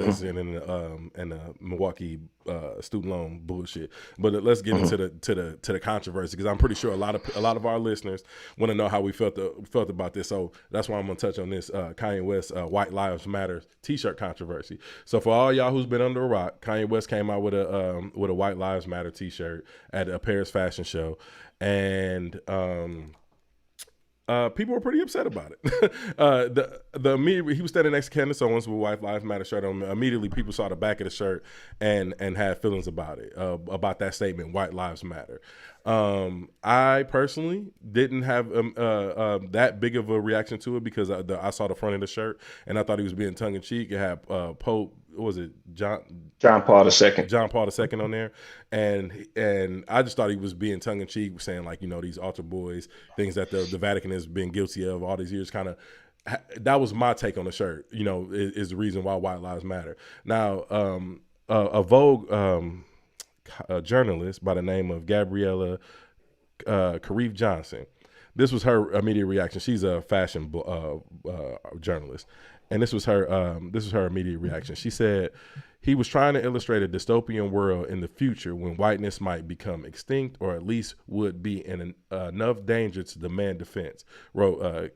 investing in the Milwaukee student loan bullshit. But let's get into the controversy, because I'm pretty sure a lot of our listeners want to know how we felt about this. So that's why I'm gonna touch on this Kanye West White Lives Matter T-shirt controversy. So for all y'all who's been under a rock, Kanye West came out with a White Lives Matter T-shirt at a Paris fashion show, and people were pretty upset about it. The immediate, he was standing next to Candace Owens with White Lives Matter shirt on. Immediately, people saw the back of the shirt and had feelings about it, about that statement, White Lives Matter. I personally didn't have that big of a reaction to it, because I saw the front of the shirt and I thought he was being tongue in cheek. It had Pope, what was it, John Paul II. John Paul II on there, and I just thought he was being tongue in cheek, saying like, these altar boys, things that the Vatican has been guilty of all these years. Kind of, that was my take on the shirt. Is the reason why White Lives Matter. Now, a Vogue a journalist by the name of Gabriella Kareef Johnson. This was her immediate reaction. She's a fashion journalist, and this was her immediate reaction. She said he was trying to illustrate a dystopian world in the future when whiteness might become extinct, or at least would be in enough danger to demand defense, wrote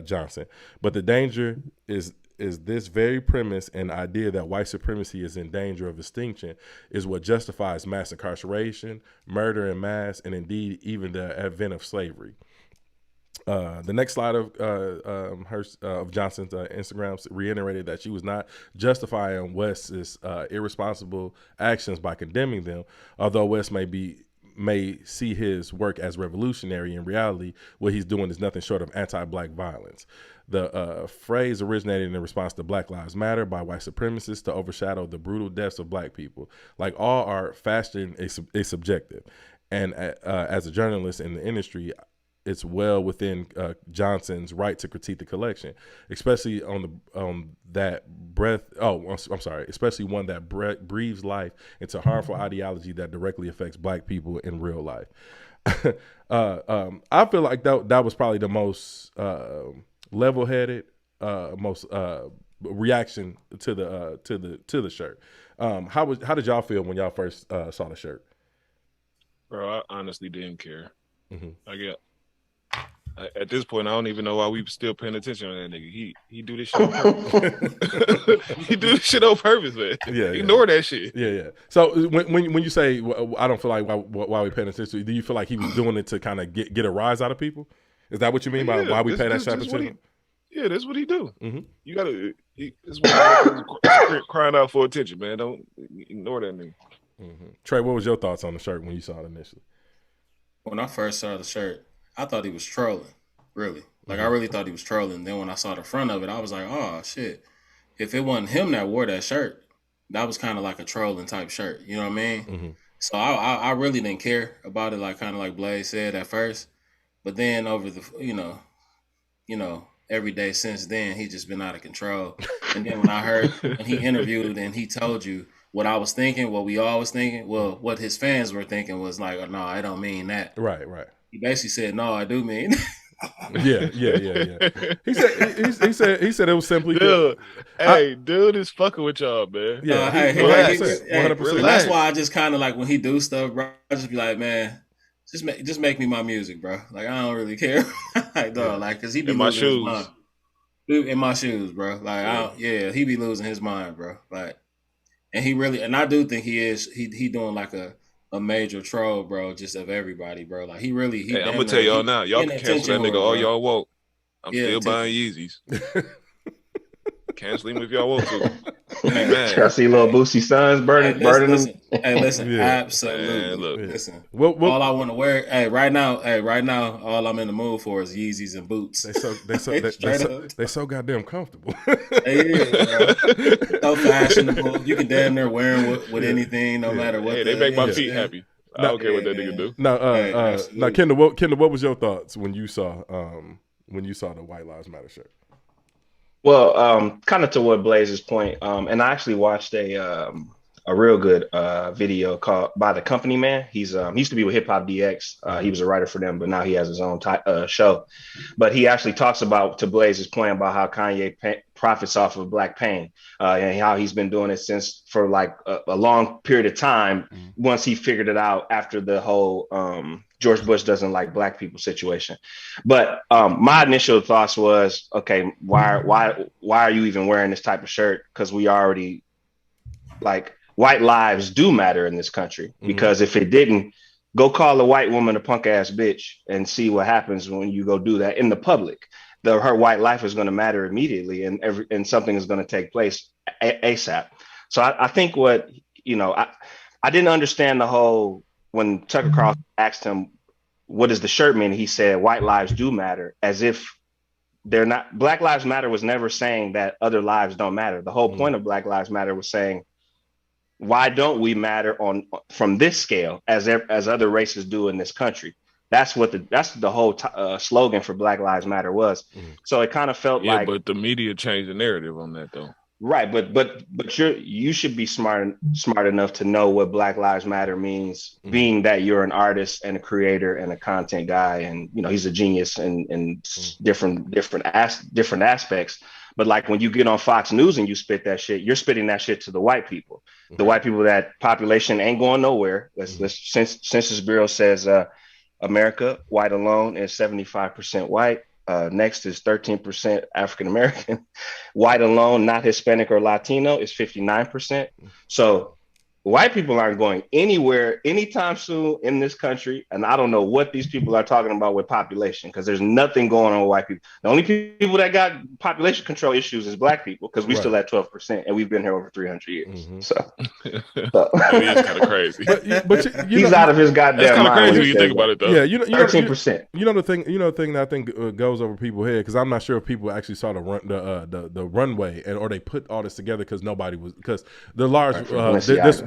Johnson. But the danger is this very premise and idea that white supremacy is in danger of extinction is what justifies mass incarceration, murder in mass, and indeed even the advent of slavery. The next slide of Johnson's Instagram reiterated that she was not justifying West's irresponsible actions by condemning them, although West may see his work as revolutionary. In reality, what he's doing is nothing short of anti-black violence. The phrase originated in response to Black Lives Matter by white supremacists to overshadow the brutal deaths of black people. Like all art, fashion is subjective. And as a journalist in the industry, it's well within Johnson's right to critique the collection, especially on that breath. Oh, I'm sorry. Especially one that breathes life into harmful ideology that directly affects black people in real life. I feel like that was probably the most level-headed, most reaction to the shirt. How did y'all feel when y'all first saw the shirt? Bro, I honestly didn't care. Mm-hmm. At this point, I don't even know why we still paying attention to that nigga. He do this shit on purpose. He do this shit on purpose, man. Yeah, Ignore that shit. Yeah. So when you say I don't feel like why we paying attention, do you feel like he was doing it to kind of get a rise out of people? Is that what you mean by why we pay that attention? Yeah, that's what he do. Mm-hmm. You gotta. It's what crying out for attention, man. Don't ignore that nigga. Mm-hmm. Trey, what was your thoughts on the shirt when you saw it initially? When I first saw the shirt, I thought he was trolling, really. Like, I really thought he was trolling. Then when I saw the front of it, I was like, oh, shit. If it wasn't him that wore that shirt, that was kind of like a trolling type shirt. You know what I mean? Mm-hmm. So I really didn't care about it, like kind of like Blaze said at first. But then over the, you know, every day since then, he's just been out of control. And then when I heard, when he interviewed and he told you what I was thinking, what we all was thinking, well, what his fans were thinking was like, oh, no, I don't mean that. Right. He basically said, "No, I do mean." Yeah. He said it was simply dude. Dude is fucking with y'all, man. Yeah, relax. That's why I just kind of like when he do stuff, bro. I just be like, man, just make me my music, bro. Like I don't really care, like dog, like because he be in my losing shoes. his mind. Dude, in my shoes, bro. Like he be losing his mind, bro. Like, and he really, and I do think he is. He doing like a major troll, bro, just of everybody, bro. Like he I'm gonna tell y'all now, y'all can cancel that nigga all y'all want. I'm still buying Yeezys. Cancel him if y'all want to. I see little Boosie sons burning them. Listen, absolutely. Man, look. Listen. All I want to wear, right now, all I'm in the mood for is Yeezys and boots. They so goddamn comfortable. Bro. So fashionable. You can damn near wear them with anything, no matter what. Hey, they make my feet happy. I don't care what that nigga do. Now, Kendall, what was your thoughts when you saw the White Lives Matter shirt? Well, kind of to what Blaze's point, and I actually watched a real good video called by the Company Man. He used to be with Hip Hop DX. He was a writer for them, but now he has his own show. But he actually talks about, to Blaze's point, about how Kanye profits off of black pain, and how he's been doing it since for like a long period of time. Once he figured it out after the whole George Bush doesn't like black people situation. But my initial thoughts was, okay, why are you even wearing this type of shirt? Because we already, like, white lives do matter in this country. Because if it didn't, go call a white woman a punk ass bitch and see what happens when you go do that in the public. Her white life is going to matter immediately, and something is going to take place ASAP. So I think what, I didn't understand the whole, when Tucker Carlson asked him, what does the shirt mean? He said, white lives do matter, as if they're not. Black Lives Matter was never saying that other lives don't matter. The whole point of Black Lives Matter was saying, why don't we matter from this scale as other races do in this country? That's what the whole slogan for Black Lives Matter was. So it kind of felt like, but the media changed the narrative on that though. Right, but you should be smart enough to know what Black Lives Matter means, being that you're an artist and a creator and a content guy, and he's a genius in different aspects. But like when you get on Fox News and you spit that shit, you're spitting that shit to the white people. The white people, that population ain't going nowhere. Census Bureau says America, white alone, is 75% white. Next is 13% African American. White alone, not Hispanic or Latino, is 59%. So white people aren't going anywhere anytime soon in this country. And I don't know what these people are talking about with population, because there's nothing going on with white people. The only people that got population control issues is black people, because we still at 12%, and we've been here over 300 years. So It is kind of crazy. But he's out of his goddamn that's kind of mind crazy when you think about it, though. Yeah, 13%. The thing that I think goes over people's head, because I'm not sure if people actually saw the runway, or they put all this together because the large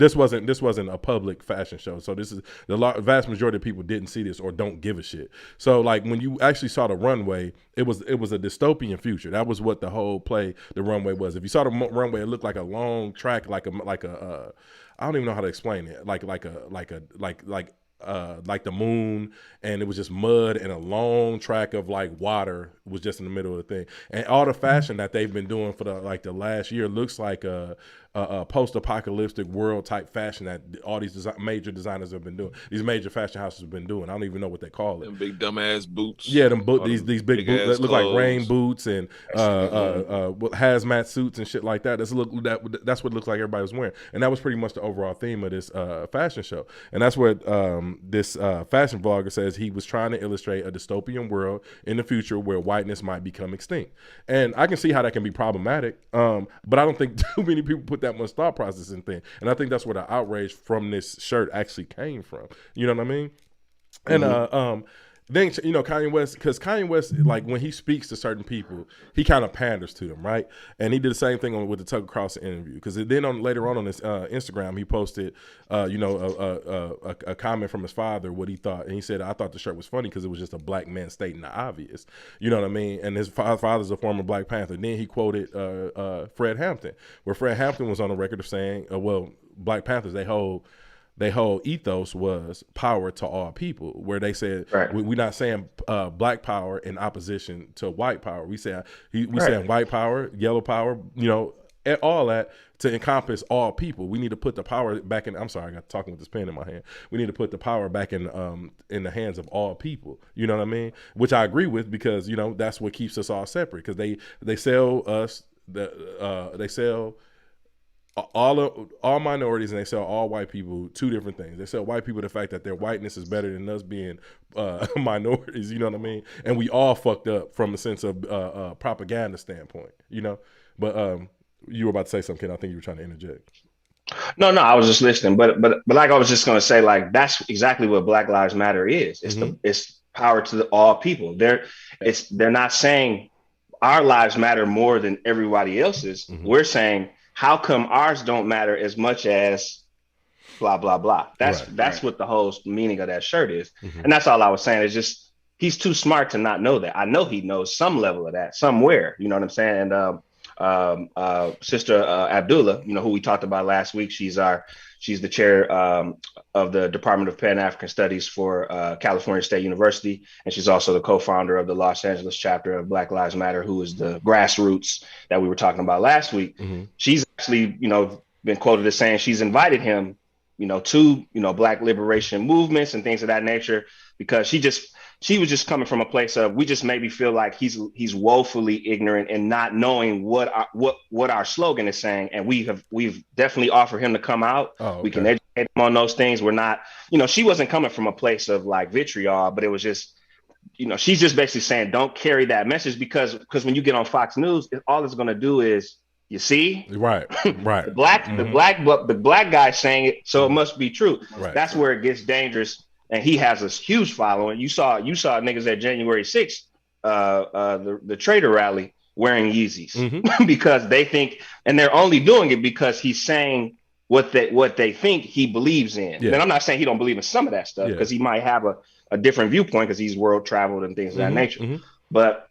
this wasn't a public fashion show, so this is the vast majority of people didn't see this or don't give a shit. So like when you actually saw the runway, it was a dystopian future. That was what the whole play, the runway was. If you saw the runway, it looked like a long track, like a I don't even know how to explain it, like the moon, and it was just mud, and a long track of like water was just in the middle of the thing. And all the fashion that they've been doing for the last year looks like a post-apocalyptic world type fashion that all these major designers have been doing. These major fashion houses have been doing. I don't even know what they call it. Them big dumbass boots. Yeah, these big boots that look like rain boots and hazmat suits and shit like that. That's what it looks like everybody was wearing. And that was pretty much the overall theme of this fashion show. And that's what this fashion vlogger says. He was trying to illustrate a dystopian world in the future where whiteness might become extinct. And I can see how that can be problematic, but I don't think too many people put that much thought process in thing. And I think that's where the outrage from this shirt actually came from. You know what I mean? And then Kanye West, because Kanye West, like when he speaks to certain people, he kind of panders to them, right? And he did the same thing with the Tucker Carlson interview, because then later on his Instagram, he posted a comment from his father, what he thought, and he said, I thought the shirt was funny because it was just a black man stating the obvious. You know what I mean? And his father's a former Black Panther. Then he quoted Fred Hampton, where Fred Hampton was on the record of saying, Black Panthers, their whole ethos was power to all people, where they said, we're not saying black power in opposition to white power. We saying white power, yellow power, all that to encompass all people. We need to put the power back in. I'm sorry, I got talking with this pen in my hand. We need to put the power back in the hands of all people. You know what I mean? Which I agree with, because that's what keeps us all separate. Because they sell us they sell all minorities, and they sell all white people two different things. They sell white people the fact that their whiteness is better than us being minorities. You know what I mean? And we all fucked up from a sense of propaganda standpoint. But you were about to say something. I think you were trying to interject. No, I was just listening. But like I was just going to say, like, that's exactly what Black Lives Matter is. It's it's power to all people. They're not saying our lives matter more than everybody else's. We're saying, how come ours don't matter as much as blah, blah, blah? That's what the whole meaning of that shirt is. And that's all I was saying. It's just, he's too smart to not know that. I know he knows some level of that somewhere. You know what I'm saying? And Sister Abdullah, who we talked about last week. She's the chair of the Department of Pan African Studies for California State University, and she's also the co-founder of the Los Angeles chapter of Black Lives Matter, who is the grassroots that we were talking about last week. She's actually, been quoted as saying she's invited him, to Black liberation movements and things of that nature, because she was just coming from a place of, we just maybe feel like he's woefully ignorant and not knowing what our slogan is saying, and we've definitely offered him to come out. We can educate him on those things. We're not, she wasn't coming from a place of like vitriol, but it was just, she's just basically saying don't carry that message, because when you get on Fox News, all it's going to do is, you see, right. the black guy saying it, so it must be true. Right. That's where it gets dangerous. And he has a huge following. You saw niggas at January 6th, the trader rally, wearing Yeezys because they think, and they're only doing it because he's saying what they think he believes in. And I'm not saying he don't believe in some of that stuff, because he might have a different viewpoint because he's world traveled and things of that nature. But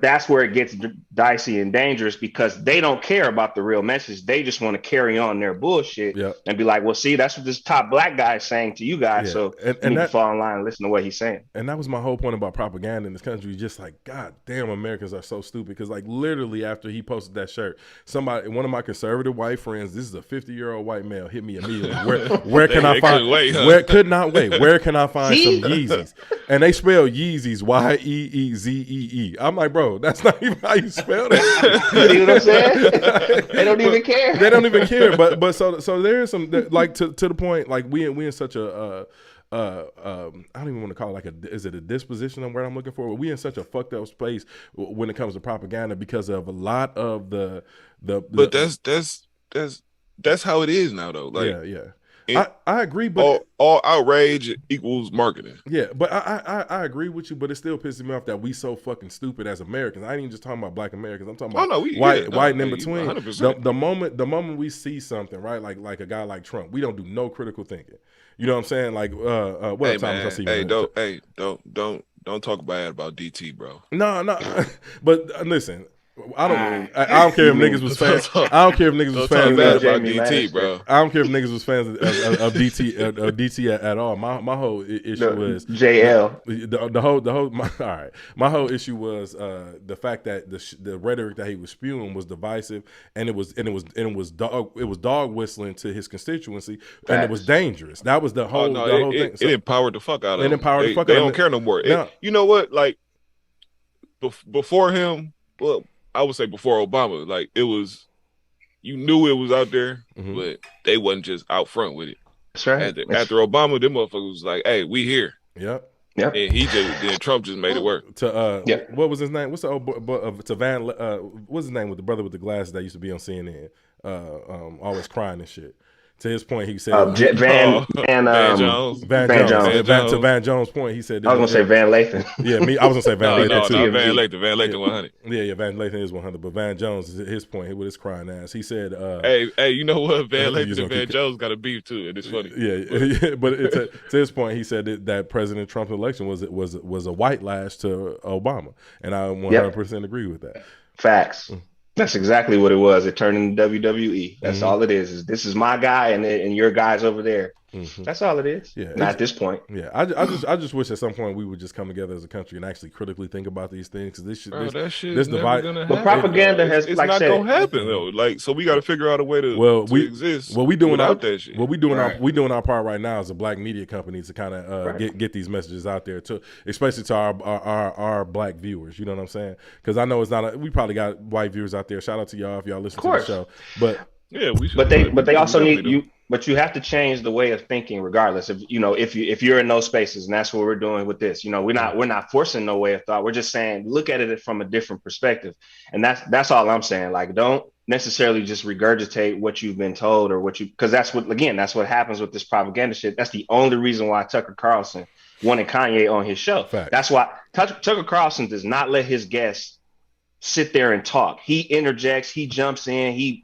that's where it gets dicey and dangerous, because they don't care about the real message. They just want to carry on their bullshit and be like, well, see, that's what this top black guy is saying to you guys. So you need to fall in line and listen to what he's saying. And that was my whole point about propaganda in this country. Just like, God damn, Americans are so stupid. Because like literally after he posted that shirt, one of my conservative white friends, this is a 50-year-old white male, hit me immediately. Where can I find? Where could not wait? Where can I find some Yeezys? And they spell Yeezys Yeezy. I'm like, bro, that's not even how you spell that. You know what I'm saying? They don't even care. They don't even care. But so there is some, like, to the point, like we in such a I don't even want to call it is it a disposition of where I'm looking for? We in such a fucked up space when it comes to propaganda, because of a lot of the But that's how it is now, though. Like, I agree, but all outrage equals marketing. Yeah, but I agree with you, but it still pisses me off that we so fucking stupid as Americans. I ain't even just talking about black Americans. I'm talking about white and in between. The moment we see something, right, like a guy like Trump, we don't do no critical thinking. You know what I'm saying? Like, what time I see? Don't talk bad about DT, bro. No, but listen. I don't care if niggas was fans. I don't care if niggas was fans of DT, bro. I don't care if niggas was fans of DT at all. My whole issue was JL. My whole issue was the fact that the rhetoric that he was spewing was divisive, and it was dog whistling to his constituency, and it was dangerous. That was the whole thing. It empowered the fuck out of them. It empowered the fuck out of them. They don't care no more. You know what? Like before him, well, I would say before Obama, like it was, you knew it was out there, but they wasn't just out front with it. That's right. After Obama, them motherfuckers was like, "Hey, we here." Yep. And then Trump just made it work. What was his name? What's the old what's his name with the brother with the glasses that used to be on CNN, always crying and shit. To his point, he said Van Jones. To Van Jones' point, he said I was gonna say Van Lathan. Yeah, I was gonna say Van Lathan too. No, Van Lathan 100. Yeah, Van Lathan is 100. But Van Jones, his point with his crying ass, he said, "Hey, you know what? Van Lathan and Van Jones got a beef too, and it's funny." Yeah, but to his point, he said that President Trump's election was a white lash to Obama, and I 100% agree with that. Facts. That's exactly what it was. It turned into WWE. That's all it is. This is my guy, and your guy's over there. That's all it is. Yeah, not at this point. Yeah, I just wish at some point we would just come together as a country and actually critically think about these things. Because this divide. But propaganda has, it's like not said, gonna happen though. Like, so we got to figure out a way to exist. What we doing that shit. What we doing our part right now as a black media company to kind of get these messages out there to, especially to our black viewers. You know what I'm saying? Because I know it's not. We probably got white viewers out there. Shout out to y'all if y'all listen to the show. But yeah, we should. But they also need you. But you have to change the way of thinking, regardless. If you're in those spaces, and that's what we're doing with this. We're not forcing no way of thought. We're just saying look at it from a different perspective, and that's all I'm saying. Like, don't necessarily just regurgitate what you've been told or because that's what happens with this propaganda shit. That's the only reason why Tucker Carlson wanted Kanye on his show. Fact. That's why Tucker Carlson does not let his guests sit there and talk. He interjects, he jumps in, he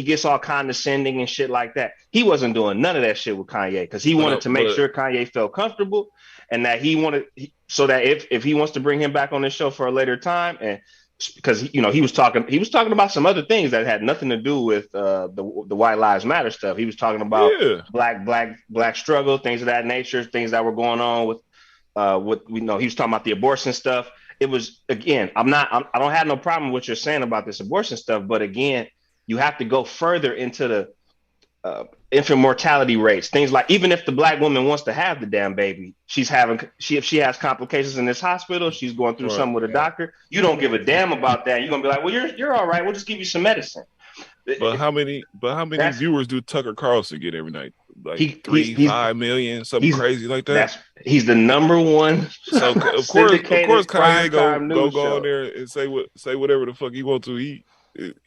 gets all condescending and shit like that. He wasn't doing none of that shit with Kanye because he wanted to make sure Kanye felt comfortable, and that he wanted so that if he wants to bring him back on the show for a later time, and because he was talking about some other things that had nothing to do with the White Lives Matter stuff. He was talking about black struggle, things of that nature, things that were going on with he was talking about the abortion stuff. It was, again, I don't have no problem with what you're saying about this abortion stuff, but again, you have to go further into the infant mortality rates, things like, even if the black woman wants to have the damn baby, if she has complications in this hospital, she's going through something with a doctor, you don't give a damn about that. You're gonna be like, well, you're all right, we'll just give you some medicine. But how many viewers do Tucker Carlson get every night? Like 5 million, something crazy like that. He's the number one. So of course Kanye go on there and say whatever the fuck he want to.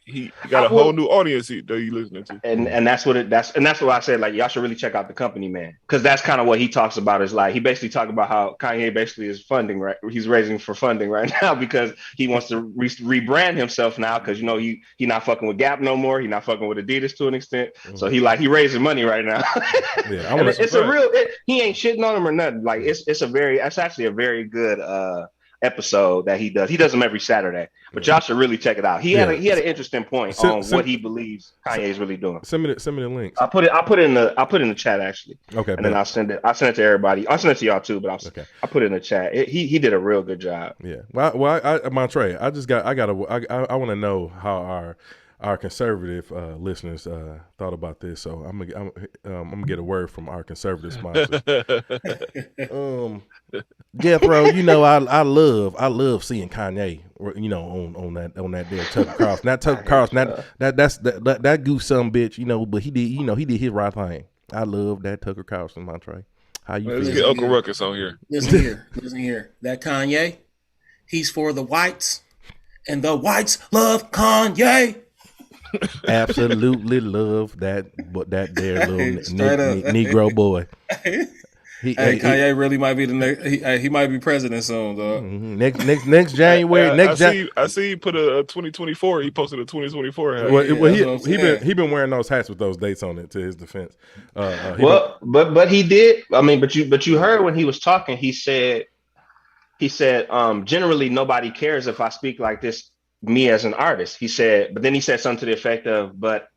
He got a whole new audience that he listening to, and that's what I said. Like, y'all should really check out The Company Man, because that's kind of what he talks about. Is like, he basically talked about how Kanye basically is funding, right? He's raising for funding right now because he wants to rebrand himself now, because he not fucking with Gap no more. He not fucking with Adidas to an extent. Mm-hmm. So he raising money right now. Yeah, he ain't shitting on him or nothing. Like, it's actually a very good episode that he does. He does them every Saturday, but y'all should really check it out. He had an interesting point on what he believes Kanye is really doing. Send me the links. I'll put it in the chat, actually. Okay, and then I'll send it to everybody. I'll send it to y'all too, but I'll put it in the chat. He did a real good job. Yeah. Well, Montre, I want to know how our conservative listeners thought about this, so I'm gonna get a word from our conservative sponsors. Jethro, I love seeing Kanye, on that there Tucker Carlson. That Tucker Carlson, that goose son bitch, but he did his right thing. I love that Tucker Carlson, Montre. How you feel? Let's get Uncle Ruckus on here. Listen here. That Kanye, he's for the whites, and the whites love Kanye. Absolutely love that there little Negro boy. Kanye really might be the next. He might be president soon, though. Mm-hmm. Next January. I see he put a 2024. He posted a 2024 hat. Well, he been wearing those hats with those dates on it, to his defense. But he did. I mean, but you heard when he was talking. He said, generally nobody cares if I speak like this, me as an artist. He said, but then he said something to the effect of, but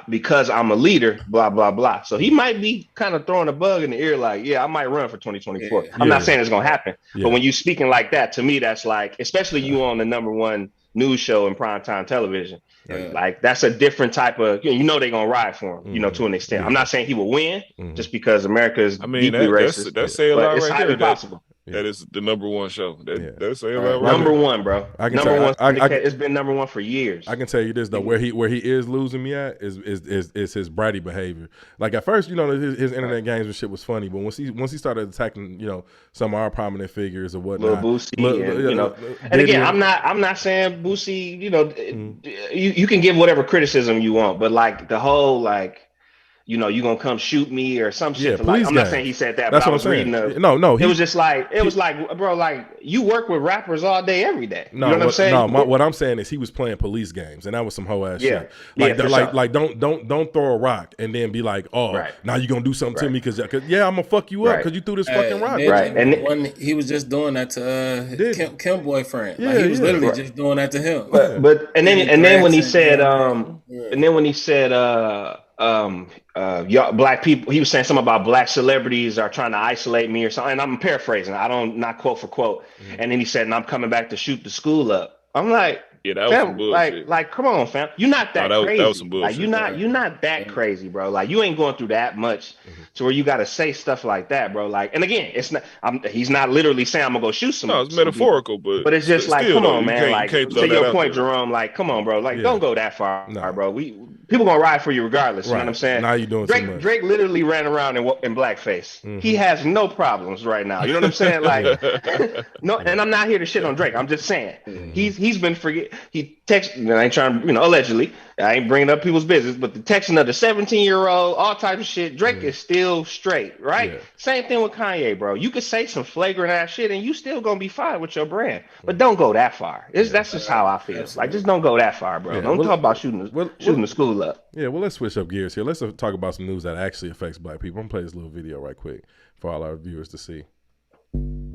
because I'm a leader, blah, blah, blah. So he might be kind of throwing a bug in the ear, like, yeah, I might run for 2024. I'm not saying it's going to happen, but when you speaking like that, to me, that's like, especially you on the #1 news show in primetime television, like, that's a different type of, they're going to ride for him, to an extent. I'm not saying he will win just because America is deeply racist. That's saying a lot it's right highly there. possible. That is the #1 show. That's saying right. #1, bro. It's been #1 for years. I can tell you this though, where he is losing me at is his bratty behavior. Like, at first, his internet games and shit was funny, but once he started attacking, some of our prominent figures or whatnot, Lil Boosie, and again, I'm not saying Boosie, you can give whatever criticism you want, but like the whole you gonna come shoot me or some shit. I'm not saying he said that, that's but what I was reading it was just like, bro, like, you work with rappers all day, every day. You know what I'm saying? No, what I'm saying is he was playing police games, and that was some hoe ass shit. Like, don't throw a rock and then be like, now you gonna do something to me because I'm gonna fuck you up because you threw this fucking rock. Right. And he was just doing that to Kim boyfriend. He was literally just doing that to him. But when he said y'all black people, he was saying something about black celebrities are trying to isolate me or something, and I'm paraphrasing, not quote for quote. And then he said, and I'm coming back to shoot the school up. I'm like, that was some bullshit. Like, come on, fam. You're not that crazy. That was some bullshit. Like, you're not that crazy, bro. Like, you ain't going through that much to where you got to say stuff like that, bro. Like, and again, it's not. He's not literally saying I'm gonna go shoot some. No, it's metaphorical, but it's just like, come on, man. Like, to your point, Jerome. Like, come on, bro. Like, don't go that far, bro. People gonna ride for you regardless. You know what I'm saying? Now you doing Drake literally ran around in blackface. He has no problems right now. You know what I'm saying? Like, no. And I'm not here to shit on Drake. I'm just saying he's been he texted. I ain't trying to, allegedly. I ain't bringing up people's business, but the texting of the 17-year-old, all types of shit. Drake is still straight, right? Yeah. Same thing with Kanye, bro. You could say some flagrant ass shit, and you still gonna be fine with your brand, but don't go that far. That's just how I feel. Like, just don't go that far, bro. Yeah. Don't talk about shooting the school up. Yeah, well, let's switch up gears here. Let's talk about some news that actually affects black people. I'm gonna play this little video right quick for all our viewers to see.